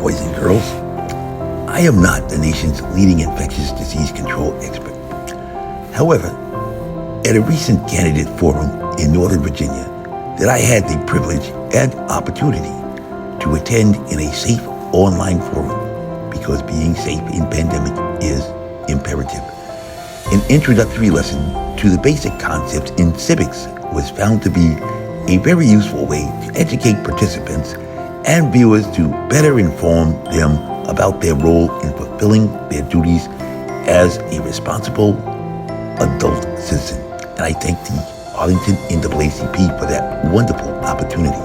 boys and girls. I am not the nation's leading infectious disease control expert. However, at a recent candidate forum in Northern Virginia that I had the privilege and opportunity to attend in a safe online forum, because being safe in pandemic is imperative. An introductory lesson to the basic concepts in civics was found to be a very useful way to educate participants and viewers to better inform them about their role in fulfilling their duties as a responsible adult citizen. And I thank the Arlington NAACP for that wonderful opportunity.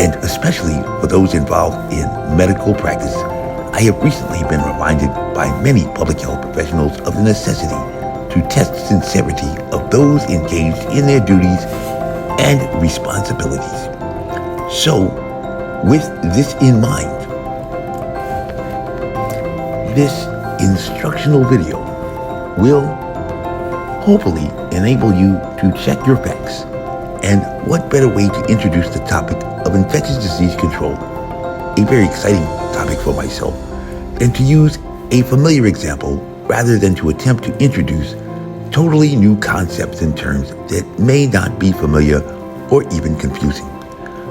And especially for those involved in medical practice, I have recently been reminded by many public health professionals of the necessity to test the sincerity of those engaged in their duties and responsibilities. So, with this in mind, this instructional video will hopefully enable you to check your facts. And what better way to introduce the topic of infectious disease control, a very exciting topic for myself, than to use a familiar example rather than to attempt to introduce totally new concepts and terms that may not be familiar or even confusing.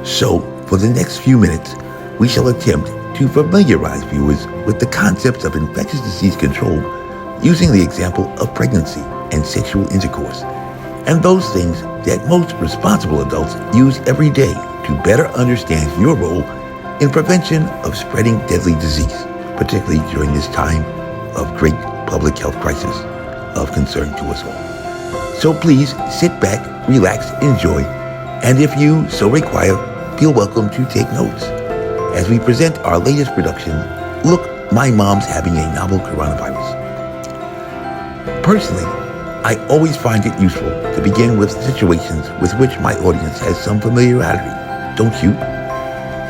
So, for the next few minutes, we shall attempt to familiarize viewers with the concepts of infectious disease control using the example of pregnancy and sexual intercourse, and those things that most responsible adults use every day to better understand your role in prevention of spreading deadly disease, particularly during this time of great public health crisis of concern to us all. So please sit back, relax, enjoy, and if you so require, feel welcome to take notes as we present our latest production, Look, My Mom's Having a Novel Coronavirus. Personally, I always find it useful to begin with situations with which my audience has some familiarity, don't you?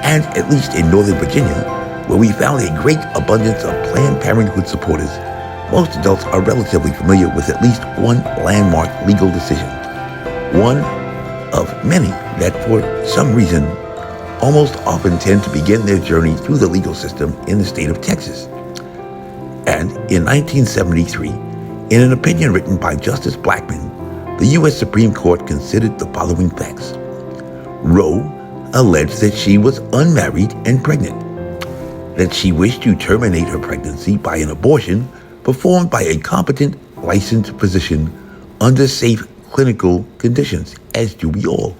And at least in Northern Virginia, where we found a great abundance of Planned Parenthood supporters, most adults are relatively familiar with at least one landmark legal decision, one of many that for some reason almost often tend to begin their journey through the legal system in the state of Texas. And in 1973, in an opinion written by Justice Blackmun, the U.S. Supreme Court considered the following facts. Roe alleged that she was unmarried and pregnant, that she wished to terminate her pregnancy by an abortion performed by a competent, licensed physician under safe clinical conditions, as do we all,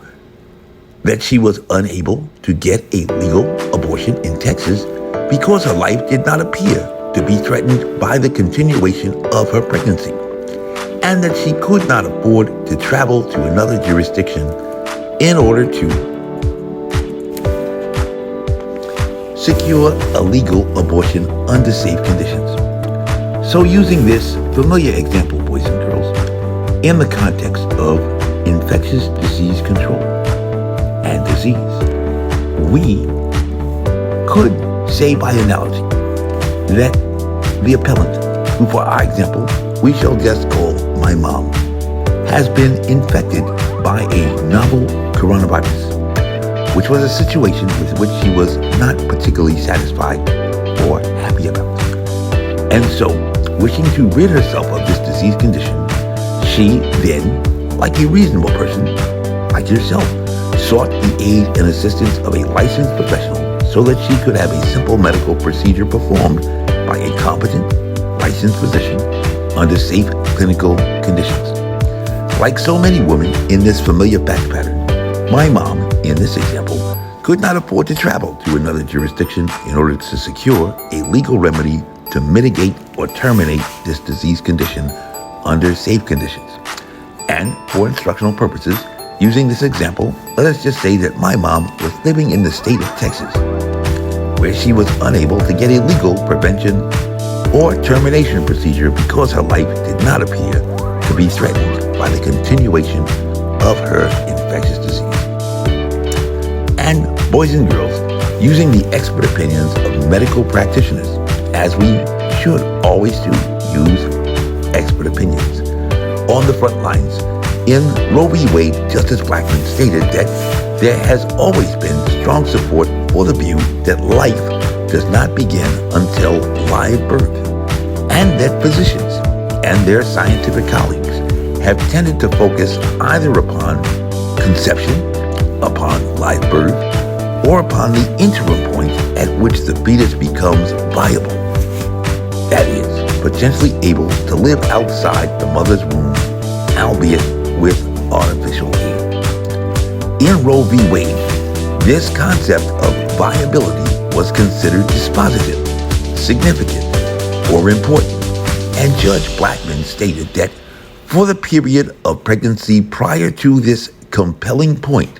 that she was unable to get a legal abortion in Texas because her life did not appear to be threatened by the continuation of her pregnancy, and that she could not afford to travel to another jurisdiction in order to secure a legal abortion under safe conditions. So using this familiar example, boys and girls, in the context of infectious disease control and disease, we could say by analogy that the appellant, who for our example we shall just call my mom, has been infected by a novel coronavirus, which was a situation with which she was not particularly satisfied or happy about. And so, wishing to rid herself of this disease condition, she then, like a reasonable person, like yourself, sought the aid and assistance of a licensed professional so that she could have a simple medical procedure performed by a competent, licensed physician under safe clinical conditions. Like so many women in this familiar fact pattern, my mom, in this example, could not afford to travel to another jurisdiction in order to secure a legal remedy to mitigate or terminate this disease condition under safe conditions. And for instructional purposes, using this example, let us just say that my mom was living in the state of Texas, where she was unable to get a legal prevention or termination procedure because her life did not appear to be threatened by the continuation of her infectious disease. And boys and girls, using the expert opinions of medical practitioners, as we should always do, use expert opinions. On the front lines, in Roe v. Wade, Justice Blackmun stated that there has always been strong support for the view that life does not begin until live birth, and that physicians and their scientific colleagues have tended to focus either upon conception, upon live birth, or upon the interim point at which the fetus becomes viable. That is, potentially able to live outside the mother's womb, albeit with artificial aid. In Roe v. Wade, this concept of viability was considered dispositive, significant, or important, and Judge Blackmun stated that for the period of pregnancy prior to this compelling point,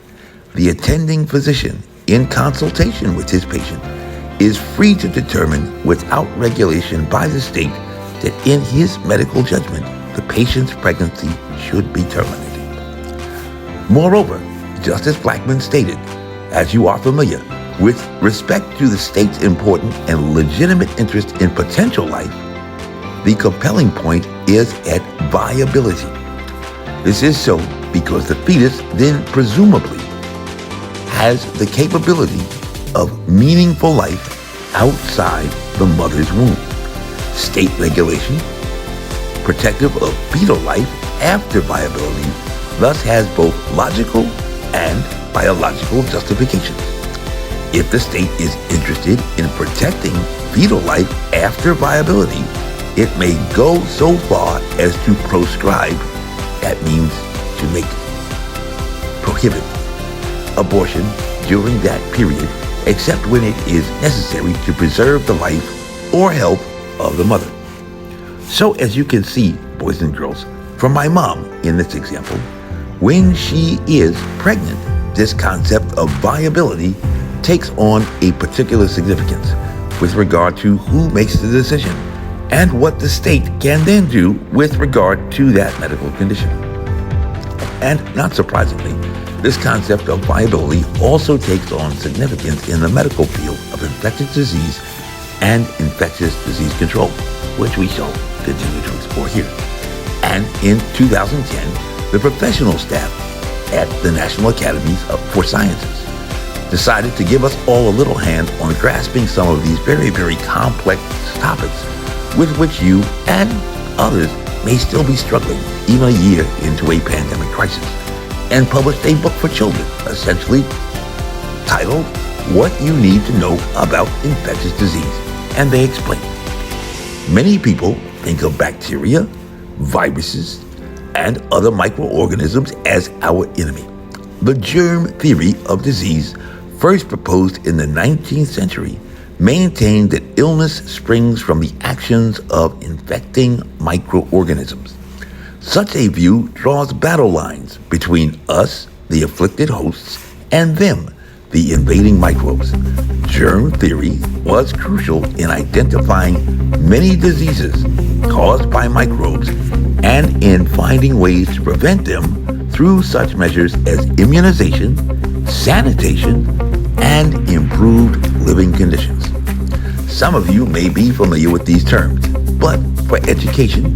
the attending physician, in consultation with his patient, is free to determine without regulation by the state that in his medical judgment, the patient's pregnancy should be terminated. Moreover, Justice Blackmun stated, as you are familiar, with respect to the state's important and legitimate interest in potential life, the compelling point is at viability. This is so because the fetus then presumably has the capability of meaningful life outside the mother's womb. State regulation, protective of fetal life after viability, thus has both logical and biological justifications. If the state is interested in protecting fetal life after viability, it may go so far as to proscribe, that means to make prohibit, abortion during that period, except when it is necessary to preserve the life or health of the mother. So as you can see, boys and girls, from my mom in this example, when she is pregnant, this concept of viability takes on a particular significance with regard to who makes the decision and what the state can then do with regard to that medical condition. And not surprisingly, this concept of viability also takes on significance in the medical field of infectious disease and infectious disease control, which we shall continue to explore here. And in 2010, the professional staff at the National Academies for Sciences decided to give us all a little hand on grasping some of these very, very complex topics with which you and others may still be struggling even a year into a pandemic crisis, and published a book for children, essentially titled What You Need to Know About Infectious Disease. And they explain. Many people think of bacteria, viruses, and other microorganisms as our enemy. The germ theory of disease, first proposed in the 19th century, maintained that illness springs from the actions of infecting microorganisms. Such a view draws battle lines between us, the afflicted hosts, and them, the invading microbes. Germ theory was crucial in identifying many diseases caused by microbes and in finding ways to prevent them through such measures as immunization, sanitation, and improved living conditions. Some of you may be familiar with these terms, but for education,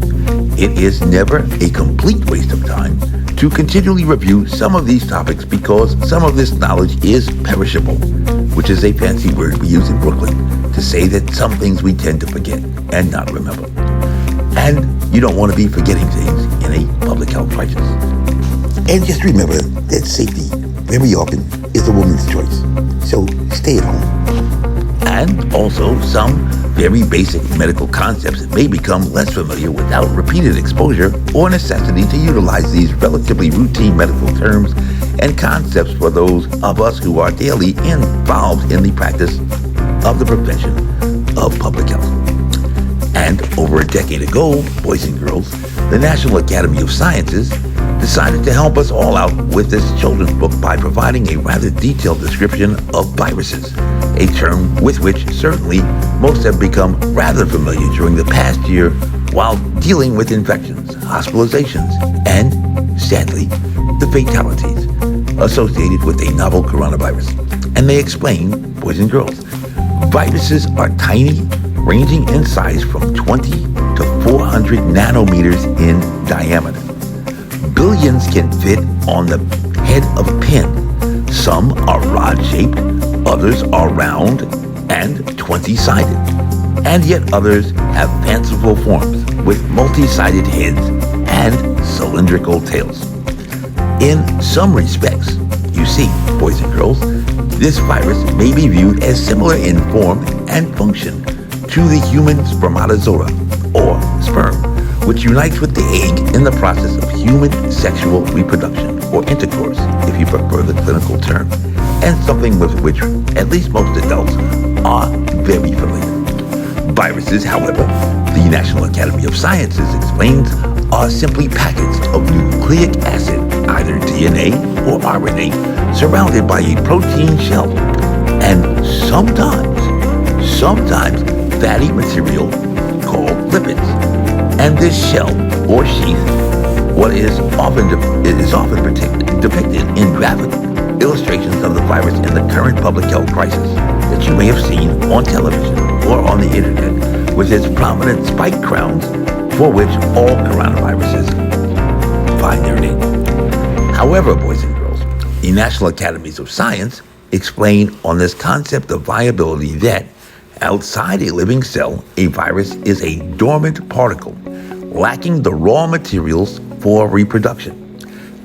it is never a complete waste of time to continually review some of these topics because some of this knowledge is perishable, which is a fancy word we use in Brooklyn to say that some things we tend to forget and not remember. And you don't want to be forgetting things in a public health crisis. And just remember that safety very often is a woman's choice. So stay at home. And also, some very basic medical concepts may become less familiar without repeated exposure or necessity to utilize these relatively routine medical terms and concepts for those of us who are daily involved in the practice of the profession of public health. And over a decade ago, boys and girls, the National Academy of Sciences decided to help us all out with this children's book by providing a rather detailed description of viruses, a term with which certainly most have become rather familiar during the past year while dealing with infections, hospitalizations, and, sadly, the fatalities associated with a novel coronavirus. And they explain, boys and girls, viruses are tiny, ranging in size from 20 to 400 nanometers in diameter. Billions can fit on the head of a pin. Some are rod-shaped, others are round, and 20-sided, and yet others have fanciful forms with multi-sided heads and cylindrical tails. In some respects, you see, boys and girls, this virus may be viewed as similar in form and function to the human spermatozoa, or sperm, which unites with the egg in the process of human sexual reproduction, or intercourse, if you prefer the clinical term, and something with which at least most adults are very familiar. Viruses, however, the National Academy of Sciences explains, are simply packets of nucleic acid, either DNA or RNA, surrounded by a protein shell, and sometimes fatty material called lipids. And this shell or sheath, is often depicted in graphic illustrations of the virus in the current public health crisis that you may have seen on television or on the internet, with its prominent spike crowns for which all coronaviruses find their name. However, boys and girls, the National Academies of Science explain on this concept of viability that outside a living cell, a virus is a dormant particle lacking the raw materials for reproduction.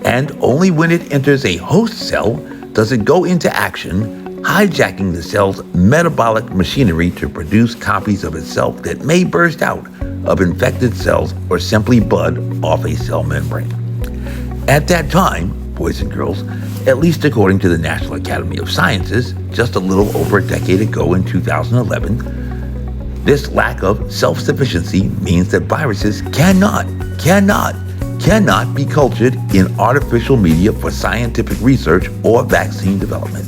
And only when it enters a host cell does it go into action, hijacking the cell's metabolic machinery to produce copies of itself that may burst out of infected cells or simply bud off a cell membrane. At that time, boys and girls, at least according to the National Academy of Sciences, just a little over a decade ago in 2011, this lack of self-sufficiency means that viruses cannot be cultured in artificial media for scientific research or vaccine development.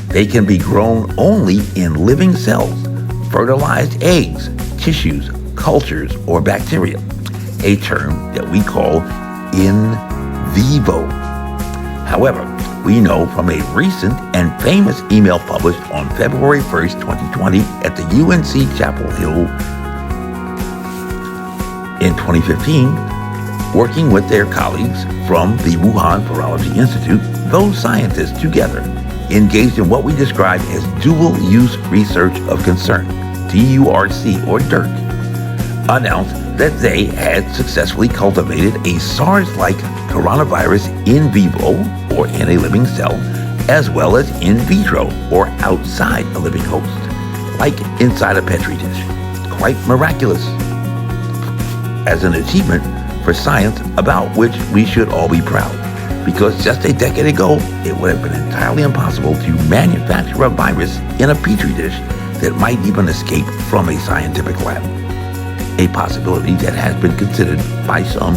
They can be grown only in living cells, fertilized eggs, tissues, cultures, or bacteria, a term that we call in vivo. However, we know from a recent and famous email published on February 1st, 2020 at the UNC Chapel Hill in 2015, working with their colleagues from the Wuhan Virology Institute, those scientists together engaged in what we describe as dual-use research of concern, DURC or DIRC, announced that they had successfully cultivated a SARS-like coronavirus in vivo, or in a living cell, as well as in vitro, or outside a living host, like inside a petri dish. Quite miraculous, as an achievement for science about which we should all be proud, because just a decade ago, it would have been entirely impossible to manufacture a virus in a petri dish that might even escape from a scientific lab, a possibility that has been considered by some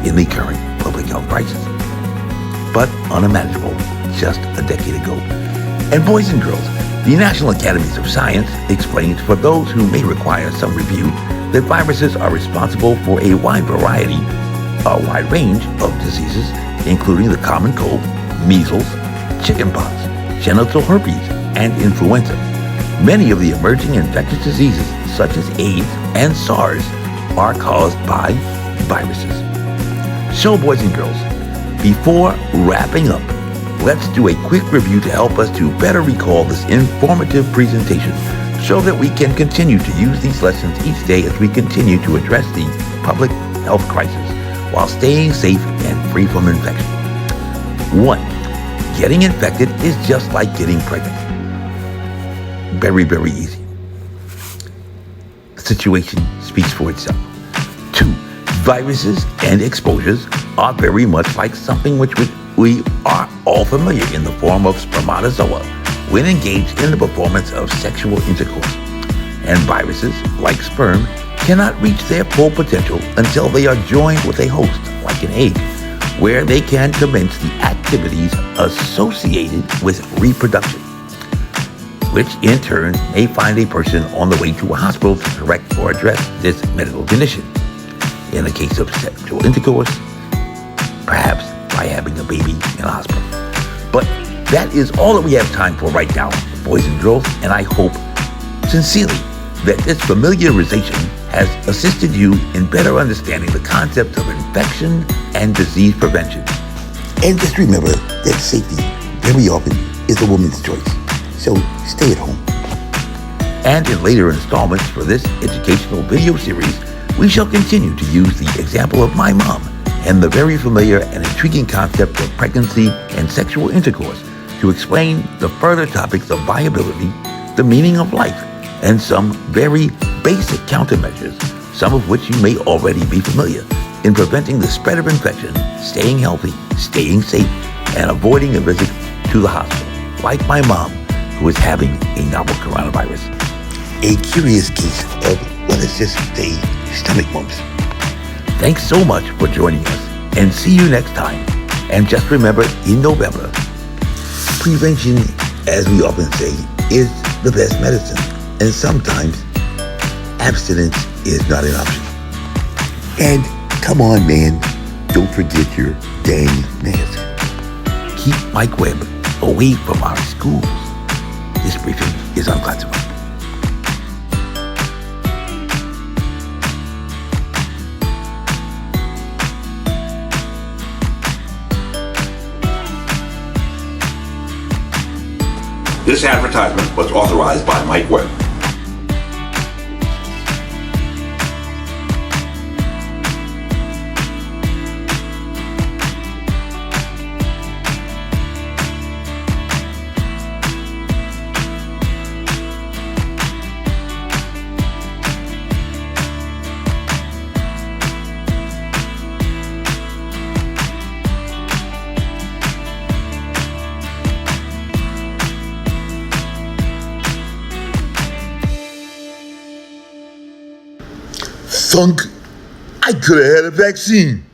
in the current public health crisis, but unimaginable just a decade ago. And boys and girls, the National Academies of Science explains, for those who may require some review, that viruses are responsible for a wide range of diseases, including the common cold, measles, chickenpox, genital herpes, and influenza. Many of the emerging infectious diseases, such as AIDS and SARS, are caused by viruses. So, boys and girls, before wrapping up, let's do a quick review to help us to better recall this informative presentation so that we can continue to use these lessons each day as we continue to address the public health crisis while staying safe and free from infection. 1. Getting infected is just like getting pregnant. Very, very easy. The situation speaks for itself. 2. Viruses and exposures are very much like something which we are all familiar in the form of spermatozoa when engaged in the performance of sexual intercourse. And viruses, like sperm, cannot reach their full potential until they are joined with a host, like an egg, where they can commence the activities associated with reproduction, which in turn may find a person on the way to a hospital to correct or address this medical condition. In the case of sexual intercourse, perhaps by having a baby in a hospital. But that is all that we have time for right now, boys and girls, and I hope sincerely that this familiarization has assisted you in better understanding the concepts of infection and disease prevention. And just remember that safety very often is a woman's choice. So stay at home. And in later installments for this educational video series, we shall continue to use the example of my mom and the very familiar and intriguing concept of pregnancy and sexual intercourse to explain the further topics of viability, the meaning of life, and some very basic countermeasures, some of which you may already be familiar, in preventing the spread of infection, staying healthy, staying safe, and avoiding a visit to the hospital, like my mom, who is having a novel coronavirus. A curious case of, well, let's just say, stomach bumps. Thanks so much for joining us, and see you next time. And just remember, in November, prevention, as we often say, is the best medicine. And sometimes, abstinence is not an option. And come on, man, don't forget your dang mask. Keep Mike Webb away from our schools. This briefing is unclassified. This advertisement was authorized by Mike Webb. Thunk, I could have had a vaccine.